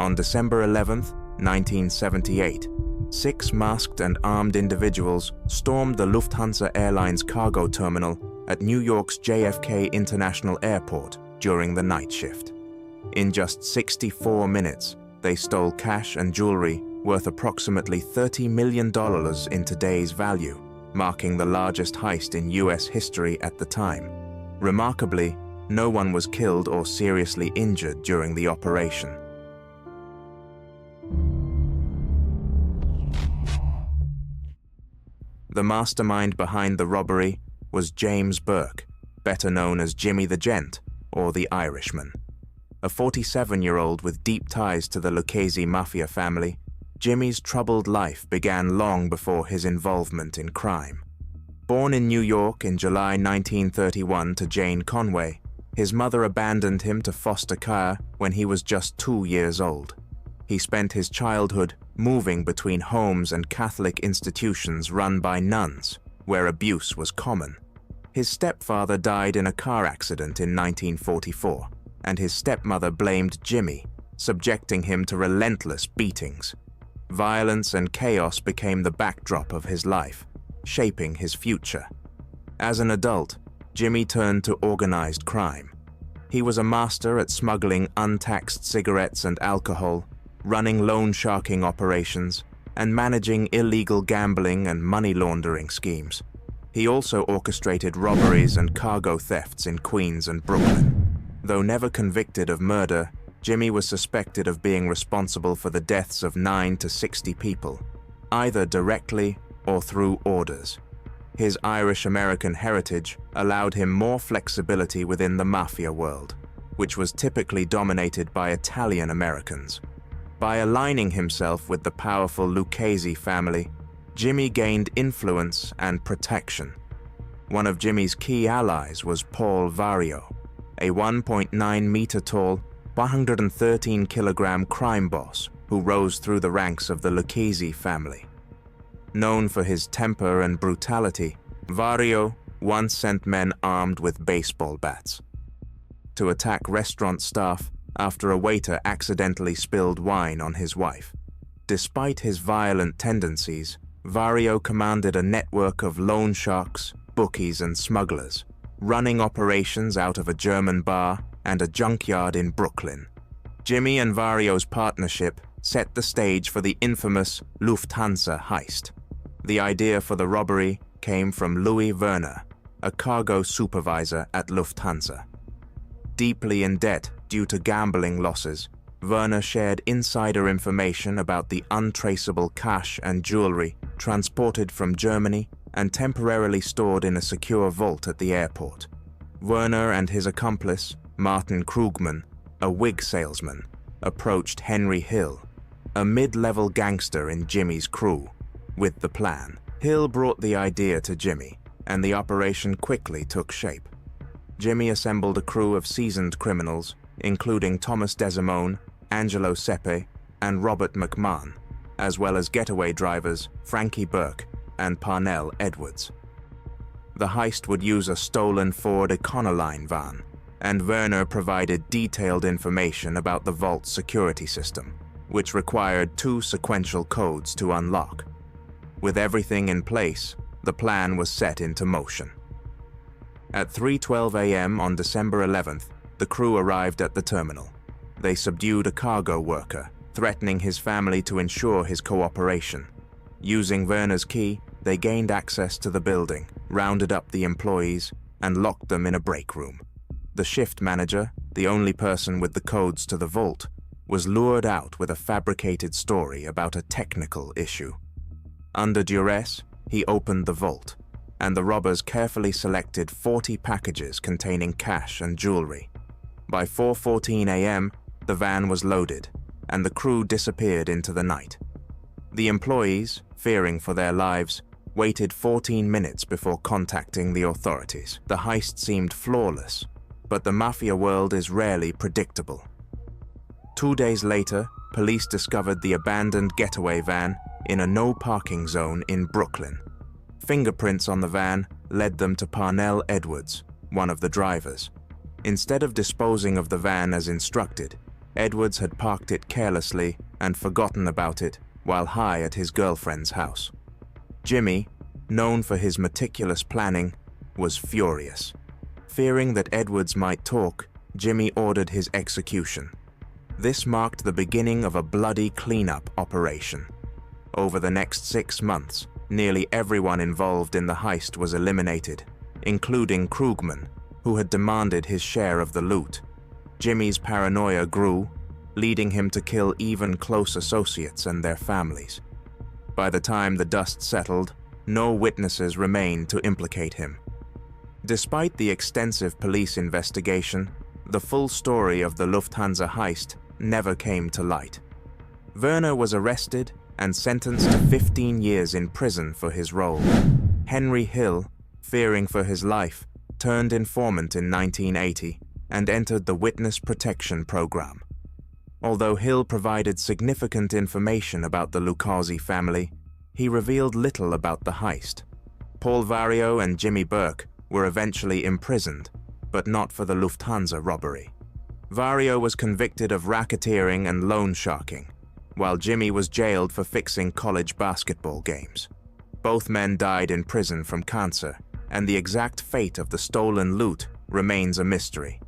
On December 11, 1978, 6 masked and armed individuals stormed the Lufthansa Airlines cargo terminal at New York's JFK International Airport during the night shift. In just 64 minutes, they stole cash and jewelry worth approximately $30 million in today's value, marking the largest heist in US history at the time. Remarkably, no one was killed or seriously injured during the operation. The mastermind behind the robbery was James Burke, better known as Jimmy the Gent or the Irishman. A 47-year-old with deep ties to the Lucchese mafia family, Jimmy's troubled life began long before his involvement in crime. Born in New York in July 1931 to Jane Conway, his mother abandoned him to foster care when he was just 2 years old. He spent his childhood moving between homes and Catholic institutions run by nuns, where abuse was common. His stepfather died in a car accident in 1944, and his stepmother blamed Jimmy, subjecting him to relentless beatings. Violence and chaos became the backdrop of his life, shaping his future. As an adult, Jimmy turned to organized crime. He was a master at smuggling untaxed cigarettes and alcohol, running loan sharking operations, and managing illegal gambling and money laundering schemes. He also orchestrated robberies and cargo thefts in Queens and Brooklyn. Though never convicted of murder, Jimmy was suspected of being responsible for the deaths of 9 to 60 people, either directly or through orders. His Irish-American heritage allowed him more flexibility within the mafia world, which was typically dominated by Italian Americans. By aligning himself with the powerful Lucchese family, Jimmy gained influence and protection. One of Jimmy's key allies was Paul Vario, a 1.9-meter-tall, 113-kilogram crime boss who rose through the ranks of the Lucchese family. Known for his temper and brutality, Vario once sent men armed with baseball bats to attack restaurant staff after a waiter accidentally spilled wine on his wife. Despite his violent tendencies, Vario commanded a network of loan sharks, bookies, and smugglers, running operations out of a German bar and a junkyard in Brooklyn. Jimmy and Vario's partnership set the stage for the infamous Lufthansa Heist. The idea for the robbery came from Louis Werner, a cargo supervisor at Lufthansa. Deeply in debt due to gambling losses, Werner shared insider information about the untraceable cash and jewelry transported from Germany and temporarily stored in a secure vault at the airport. Werner and his accomplice, Martin Krugman, a wig salesman, approached Henry Hill, a mid-level gangster in Jimmy's crew, with the plan. Hill brought the idea to Jimmy, and the operation quickly took shape. Jimmy assembled a crew of seasoned criminals, including Thomas Desimone, Angelo Sepe, and Robert McMahon, as well as getaway drivers Frankie Burke and Parnell Edwards. The heist would use a stolen Ford Econoline van, and Werner provided detailed information about the vault's security system, which required 2 sequential codes to unlock. With everything in place, the plan was set into motion. At 3:12 a.m. on December 11th, the crew arrived at the terminal. They subdued a cargo worker, threatening his family to ensure his cooperation. Using Werner's key, they gained access to the building, rounded up the employees, and locked them in a break room. The shift manager, the only person with the codes to the vault, was lured out with a fabricated story about a technical issue. Under duress, he opened the vault, and the robbers carefully selected 40 packages containing cash and jewelry. By 4:14 a.m., the van was loaded, and the crew disappeared into the night. The employees, fearing for their lives, waited 14 minutes before contacting the authorities. The heist seemed flawless, but the mafia world is rarely predictable. 2 days later, police discovered the abandoned getaway van in a no-parking zone in Brooklyn. Fingerprints on the van led them to Parnell Edwards, one of the drivers. Instead of disposing of the van as instructed, Edwards had parked it carelessly and forgotten about it while high at his girlfriend's house. Jimmy, known for his meticulous planning, was furious. Fearing that Edwards might talk, Jimmy ordered his execution. This marked the beginning of a bloody cleanup operation. Over the next 6 months, nearly everyone involved in the heist was eliminated, including Krugman, who had demanded his share of the loot. Jimmy's paranoia grew, leading him to kill even close associates and their families. By the time the dust settled, no witnesses remained to implicate him. Despite the extensive police investigation, the full story of the Lufthansa heist never came to light. Werner was arrested and sentenced to 15 years in prison for his role. Henry Hill, fearing for his life, turned informant in 1980 and entered the Witness Protection Program. Although Hill provided significant information about the Lucchese family, he revealed little about the heist. Paul Vario and Jimmy Burke were eventually imprisoned, but not for the Lufthansa robbery. Vario was convicted of racketeering and loan sharking, while Jimmy was jailed for fixing college basketball games. Both men died in prison from cancer, and the exact fate of the stolen loot remains a mystery.